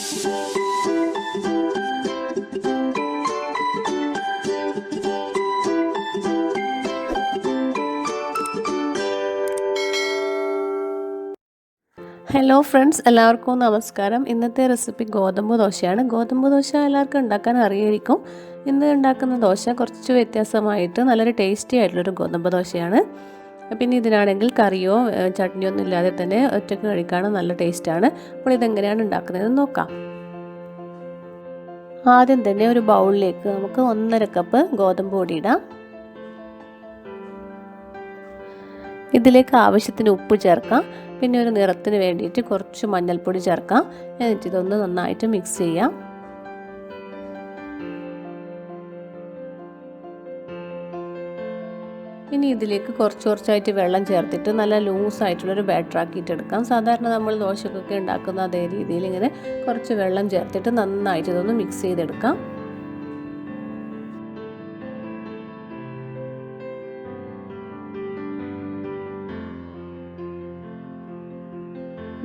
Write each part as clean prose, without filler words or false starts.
Hello friends, എല്ലാവർക്കും നമസ്കാരം. ഇന്നത്തെ റെസിപ്പി ഗോതമ്പ് ദോശയാണ്. ഗോതമ്പ് ദോശ എല്ലാവർക്കും ഉണ്ടാക്കാൻ അറിയായിരിക്കും. ഇന്ന് ഉണ്ടാക്കുന്ന ദോശ കുറച്ച് വ്യത്യാസമായിട്ട് നല്ലൊരു ടേസ്റ്റി ആയിട്ടുള്ളൊരു ഗോതമ്പ് ദോശയാണ്. പിന്നെ ഇതിനാണെങ്കിൽ കറിയോ ചട്നിയോ ഒന്നും ഇല്ലാതെ തന്നെ ഒറ്റയ്ക്ക് കഴിക്കാനും നല്ല ടേസ്റ്റാണ്. അപ്പോൾ ഇതെങ്ങനെയാണ് ഉണ്ടാക്കുന്നതെന്ന് നോക്കാം. ആദ്യം തന്നെ ഒരു ബൗളിലേക്ക് നമുക്ക് 1.5 കപ്പ് ഗോതമ്പ് പൊടി ഇടാം. ഇതിലേക്ക് ആവശ്യത്തിന് ഉപ്പ് ചേർക്കാം. പിന്നെ ഒരു നിറത്തിന് വേണ്ടിയിട്ട് കുറച്ച് മഞ്ഞൾപ്പൊടി ചേർക്കാം. എന്നിട്ട് ഇതൊന്ന് നന്നായിട്ട് മിക്സ് ചെയ്യാം. ഇനി ഇതിലേക്ക് കുറച്ചായിട്ട് വെള്ളം ചേർത്തിട്ട് നല്ല ലൂസായിട്ടുള്ളൊരു ബാറ്റർ ആക്കിയിട്ട് എടുക്കാം. സാധാരണ നമ്മൾ ദോശക്കൊക്കെ ഉണ്ടാക്കുന്ന അതേ രീതിയിൽ ഇങ്ങനെ കുറച്ച് വെള്ളം ചേർത്തിട്ട് നന്നായിട്ട് ഇതൊന്ന് മിക്സ് ചെയ്തെടുക്കാം.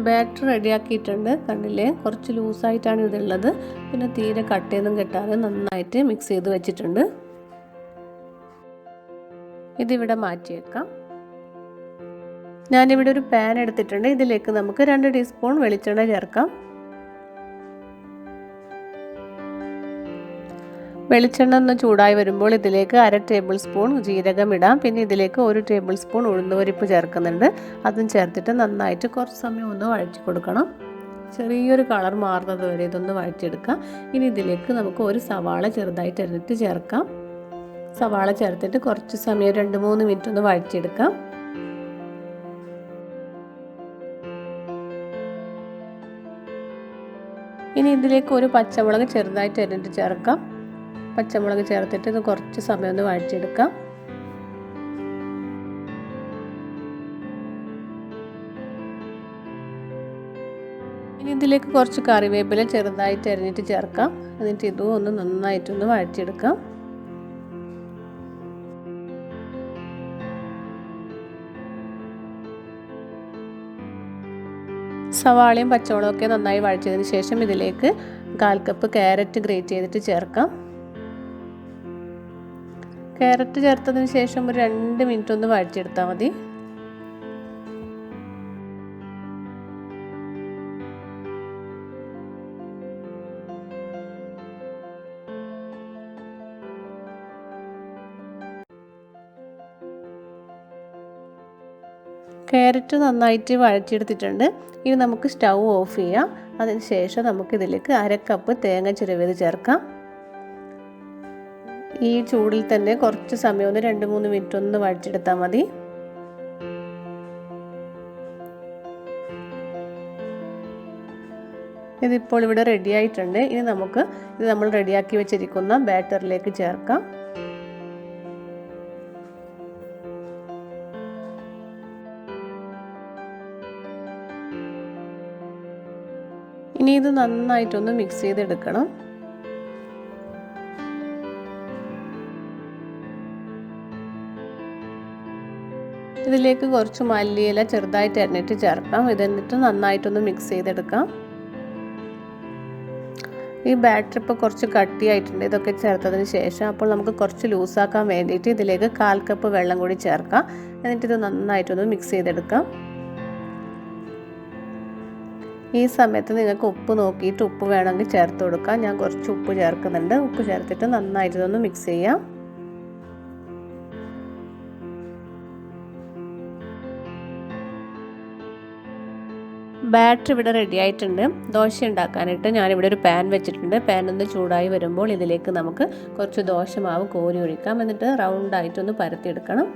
ബാറ്റർ റെഡിയാക്കിയിട്ടുണ്ട്. കണ്ടില്ലേ, കുറച്ച് ലൂസായിട്ടാണ് ഇതുള്ളത്. പിന്നെ തീരെ കട്ടയൊന്നും കെട്ടാതെ നന്നായിട്ട് മിക്സ് ചെയ്ത് വെച്ചിട്ടുണ്ട്. ഇതിവിടെ മാറ്റി വെക്കാം. ഞാനിവിടെ ഒരു പാൻ എടുത്തിട്ടുണ്ട്. ഇതിലേക്ക് നമുക്ക് 2 ടീസ്പൂൺ വെളിച്ചെണ്ണ ചേർക്കാം. വെളിച്ചെണ്ണ ഒന്ന് ചൂടായി വരുമ്പോൾ ഇതിലേക്ക് 1/2 ടേബിൾ സ്പൂൺ ജീരകം ഇടാം. പിന്നെ ഇതിലേക്ക് 1 ടേബിൾ സ്പൂൺ ഉഴുന്നുപരിപ്പ് ചേർക്കുന്നുണ്ട്. അതും ചേർത്തിട്ട് നന്നായിട്ട് കുറച്ച് സമയം ഒന്ന് വഴറ്റി കൊടുക്കണം. ചെറിയൊരു കളർ മാറുന്നത് വരെ ഇതൊന്ന് വഴറ്റിയെടുക്കാം. ഇനി ഇതിലേക്ക് നമുക്ക് ഒരു സവാള ചെറുതായിട്ട് അരിഞ്ഞിട്ട് ചേർക്കാം. സവാള ചേർത്തിട്ട് കുറച്ച് സമയം 2-3 മിനിറ്റ് ഒന്ന് വഴറ്റിയെടുക്കാം. ഇനി ഇതിലേക്ക് ഒരു പച്ചമുളക് ചെറുതായിട്ട് അരിഞ്ഞിട്ട് ചേർക്കാം. പച്ചമുളക് ചേർത്തിട്ട് ഇത് കുറച്ച് സമയം ഒന്ന് വഴറ്റിയെടുക്കാം. ഇനി ഇതിലേക്ക് കുറച്ച് കറിവേപ്പില ചെറുതായിട്ട് അരിഞ്ഞിട്ട് ചേർക്കാം. എന്നിട്ട് ഇതും ഒന്ന് നന്നായിട്ടൊന്ന് വഴറ്റിയെടുക്കാം. സവാളയും പച്ചമുളകൊക്കെ നന്നായി വഴറ്റിയതിന് ശേഷം ഇതിലേക്ക് 1/4 കപ്പ് ക്യാരറ്റ് ഗ്രേറ്റ് ചെയ്തിട്ട് ചേർക്കാം. ക്യാരറ്റ് ചേർത്തതിന് ശേഷം ഒരു 2 മിനിറ്റ് ഒന്ന് വഴറ്റിയെടുത്താൽ മതി. ക്യാരറ്റ് നന്നായിട്ട് വഴറ്റിയെടുത്തിട്ടുണ്ട്. ഇനി നമുക്ക് സ്റ്റൗ ഓഫ് ചെയ്യാം. അതിന് ശേഷം നമുക്കിതിലേക്ക് 1/2 കപ്പ് തേങ്ങ ചിരവിയത് ചേർക്കാം. ഈ ചൂടിൽ തന്നെ കുറച്ച് സമയം ഒന്ന് 2-3 മിനിറ്റ് ഒന്ന് വഴറ്റിയെടുത്താൽ മതി. ഇതിപ്പോൾ ഇവിടെ റെഡി ആയിട്ടുണ്ട്. ഇനി നമുക്ക് ഇത് നമ്മൾ റെഡിയാക്കി വെച്ചിരിക്കുന്ന ബാറ്ററിലേക്ക് ചേർക്കാം. ഇനി ഇത് നന്നായിട്ടൊന്ന് മിക്സ് ചെയ്തെടുക്കണം. ഇതിലേക്ക് കുറച്ച് മല്ലിയില ചെറുതായിട്ട് അരിഞ്ഞിട്ട് ചേർക്കാം. ഇതെന്നിട്ട് നന്നായിട്ടൊന്ന് മിക്സ് ചെയ്തെടുക്കാം. ഈ ബാറ്റർ ഇപ്പോൾ കുറച്ച് കട്ടിയായിട്ടുണ്ട്. ഇതൊക്കെ ചേർത്തതിന് ശേഷം അപ്പോൾ നമുക്ക് കുറച്ച് ലൂസാക്കാൻ വേണ്ടിയിട്ട് ഇതിലേക്ക് 1/4 കപ്പ് വെള്ളം കൂടി ചേർക്കാം. എന്നിട്ട് ഇത് നന്നായിട്ടൊന്ന് മിക്സ് ചെയ്തെടുക്കാം. ഈ സമയത്ത് നിങ്ങൾക്ക് ഉപ്പ് നോക്കിയിട്ട് ഉപ്പ് വേണമെങ്കിൽ ചേർത്ത് കൊടുക്കാം. ഞാൻ കുറച്ച് ഉപ്പ് ചേർക്കുന്നുണ്ട്. ഉപ്പ് ചേർത്തിട്ട് നന്നായിട്ട് ഇതൊന്ന് മിക്സ് ചെയ്യാം. ബാറ്റർ ഇവിടെ റെഡി ആയിട്ടുണ്ട്. ദോശ ഉണ്ടാക്കാനായിട്ട് ഞാനിവിടെ ഒരു പാൻ വെച്ചിട്ടുണ്ട്. പാൻ ഒന്ന് ചൂടായി വരുമ്പോൾ ഇതിലേക്ക് നമുക്ക് കുറച്ച് ദോശമാവ് കോരി ഒഴിക്കാം. എന്നിട്ട് റൗണ്ടായിട്ടൊന്ന് പരത്തിയെടുക്കണം.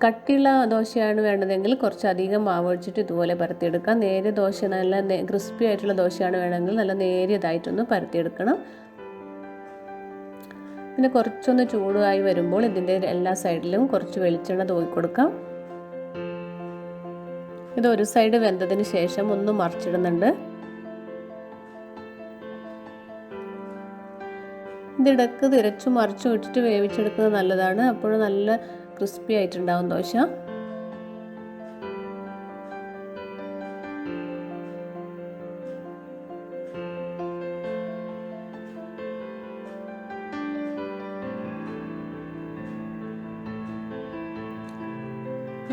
കട്ടിയുള്ള ദോശയാണ് വേണ്ടതെങ്കിൽ കുറച്ചധികം മാവ് ഒഴിച്ചിട്ട് ഇതുപോലെ പരത്തിയെടുക്കാം. നേരിയ ദോശ നല്ല ക്രിസ്പി ആയിട്ടുള്ള ദോശയാണ് വേണമെങ്കിൽ നല്ല നേരിയതായിട്ടൊന്ന് പരത്തിയെടുക്കണം. പിന്നെ കുറച്ചൊന്ന് ചൂടായി വരുമ്പോൾ ഇതിൻ്റെ എല്ലാ സൈഡിലും കുറച്ച് വെളിച്ചെണ്ണ തൂക്കി കൊടുക്കാം. ഇത് ഒരു സൈഡ് വെന്തതിന് ശേഷം ഒന്ന് മറിച്ചിടുന്നുണ്ട്. ഇതിടക്ക് തിരച്ചു മറിച്ചു വിട്ടിട്ട് വേവിച്ചെടുക്കുന്നത് നല്ലതാണ്. അപ്പോൾ നല്ല ക്രിസ്പി ആയിട്ടുണ്ടാവും ദോശ.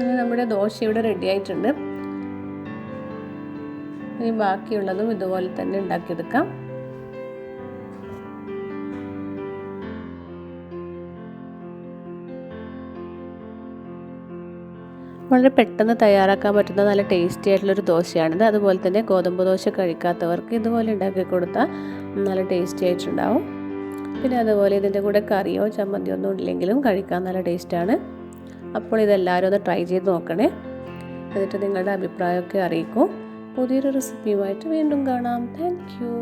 അങ്ങനെ നമ്മുടെ ദോശ ഇവിടെ റെഡി ആയിട്ടുണ്ട്. ഇനി ബാക്കിയുള്ളതും ഇതുപോലെ തന്നെ ഉണ്ടാക്കിയെടുക്കാം. വളരെ പെട്ടെന്ന് തയ്യാറാക്കാൻ പറ്റുന്ന നല്ല ടേസ്റ്റി ആയിട്ടുള്ളൊരു ദോശയാണിത്. അതുപോലെ തന്നെ ഗോതമ്പ് ദോശ കഴിക്കാത്തവർക്ക് ഇതുപോലെ ഉണ്ടാക്കി കൊടുത്താൽ നല്ല ടേസ്റ്റി ആയിട്ടുണ്ടാവും. പിന്നെ അതുപോലെ ഇതിൻ്റെ കൂടെ കറിയോ ചമ്മന്തിയോ ഒന്നും ഇല്ലെങ്കിലും കഴിക്കാൻ നല്ല ടേസ്റ്റാണ്. അപ്പോൾ ഇതെല്ലാവരും ഒന്ന് ട്രൈ ചെയ്ത് നോക്കണേ. എന്നിട്ട് നിങ്ങളുടെ അഭിപ്രായമൊക്കെ അറിയിക്കൂ. പുതിയൊരു റെസിപ്പിയുമായിട്ട് വീണ്ടും കാണാം. Thank you.